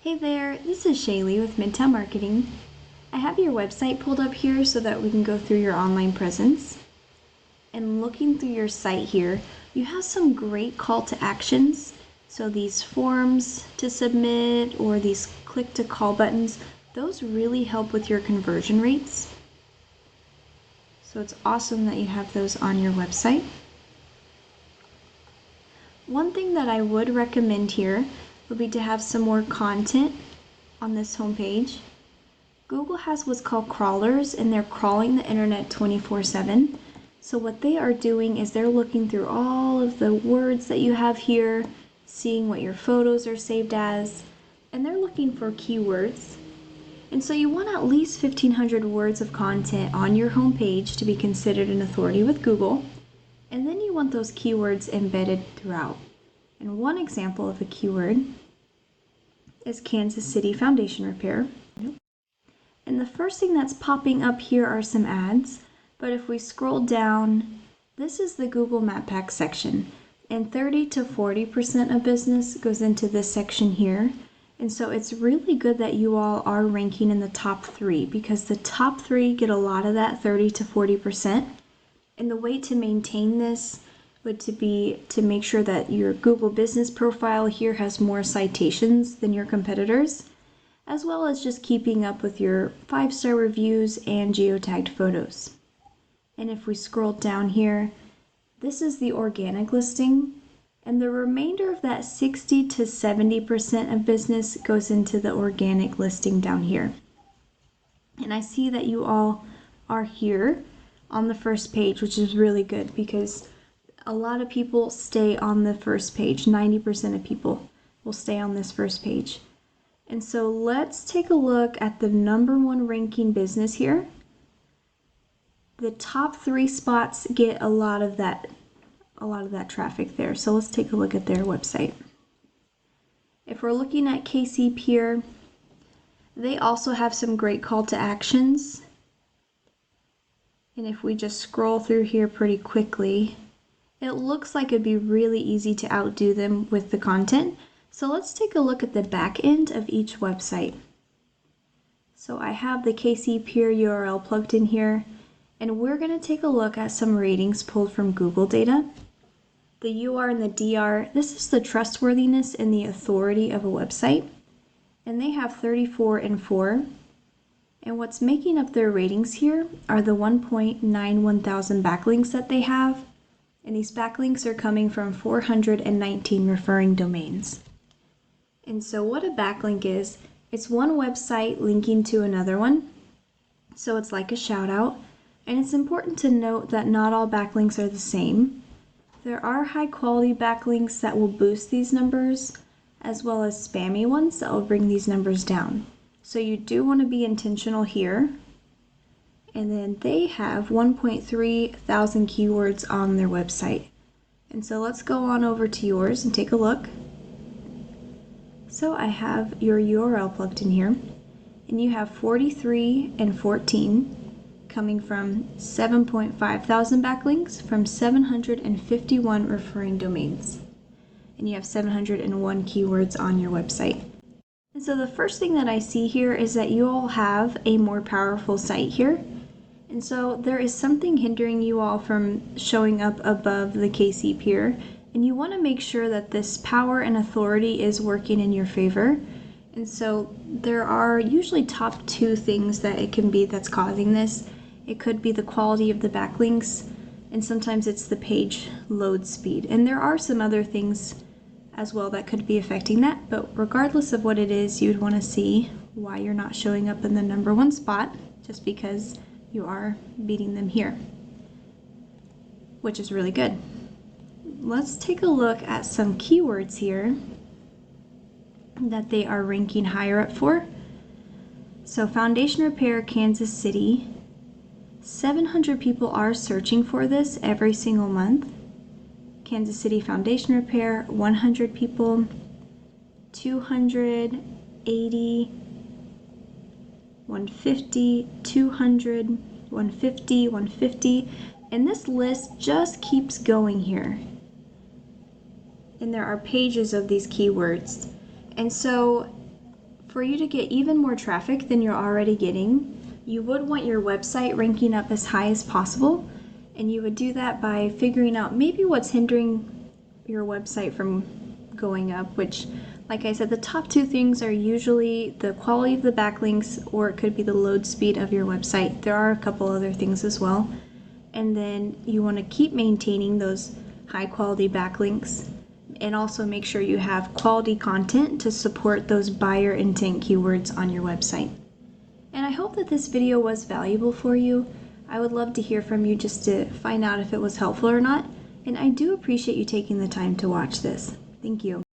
Hey there, this is Shaelee with Midtown Marketing. I have your website pulled up here so that we can go through your online presence. And looking through your site here, you have some great call to actions. So these forms to submit or these click to call buttons, those really help with your conversion rates. So it's awesome that you have those on your website. One thing that I would recommend here would be to have some more content on this homepage. Google has what's called crawlers, and they're crawling the internet 24/7. So what they are doing is they're looking through all of the words that you have here, seeing what your photos are saved as, and they're looking for keywords. And so you want at least 1,500 words of content on your homepage to be considered an authority with Google, and then you want those keywords embedded throughout. And one example of a keyword is Kansas City foundation repair. And the first thing that's popping up here are some ads, but if we scroll down, this is the Google Map Pack section, and 30 to 40% of business goes into this section here. And so it's really good that you all are ranking in the top 3, because the top 3 get a lot of that 30 to 40%. And the way to maintain this would be to make sure that your Google business profile here has more citations than your competitors, as well as just keeping up with your 5-star reviews and geotagged photos. And if we scroll down here, this is the organic listing, and the remainder of that 60 to 70% of business goes into the organic listing down here. And I see that you all are here on the first page, which is really good because a lot of people stay on the first page. 90% of people will stay on this first page. And so let's take a look at the #1 ranking business here. The top 3 spots get a lot of that traffic there. So let's take a look at their website. If we're looking at KC Pier, they also have some great call to actions. And if we just scroll through here pretty quickly, it looks like it'd be really easy to outdo them with the content. So let's take a look at the back end of each website. So I have the KC Pier URL plugged in here, and we're going to take a look at some ratings pulled from Google data. The UR and the DR, this is the trustworthiness and the authority of a website, and they have 34 and 4. And what's making up their ratings here are the 1.91 thousand backlinks that they have, and these backlinks are coming from 419 referring domains. And so what a backlink is, it's one website linking to another one. So it's like a shout out. And it's important to note that not all backlinks are the same. There are high quality backlinks that will boost these numbers, as well as spammy ones that will bring these numbers down. So you do want to be intentional here. And then they have 1.3 thousand keywords on their website. And so let's go on over to yours and take a look. So I have your URL plugged in here, and you have 43 and 14 coming from 7.5 thousand backlinks from 751 referring domains. And you have 701 keywords on your website. And so the first thing that I see here is that you all have a more powerful site here. And so there is something hindering you all from showing up above the KC Pier, and you want to make sure that this power and authority is working in your favor. And so there are usually top 2 things that it can be that's causing this. It could be the quality of the backlinks, and sometimes it's the page load speed. And there are some other things as well that could be affecting that, but regardless of what it is, you'd want to see why you're not showing up in the #1 spot, just because you are beating them here, which is really good. Let's take a look at some keywords here that they are ranking higher up for. So foundation repair, Kansas City, 700 people are searching for this every single month. Kansas City foundation repair, 100 people, 280, 150, 200, 150, 150, and this list just keeps going here. And there are pages of these keywords. And so For you to get even more traffic than you're already getting, you would want your website ranking up as high as possible, and you would do that by figuring out maybe what's hindering your website from going up, which, like I said, the top two things are usually the quality of the backlinks, or it could be the load speed of your website. There are a couple other things as well. And then you want to keep maintaining those high quality backlinks, and also make sure you have quality content to support those buyer intent keywords on your website. And I hope that this video was valuable for you. I would love to hear from you just to find out if it was helpful or not. And I do appreciate you taking the time to watch this. Thank you.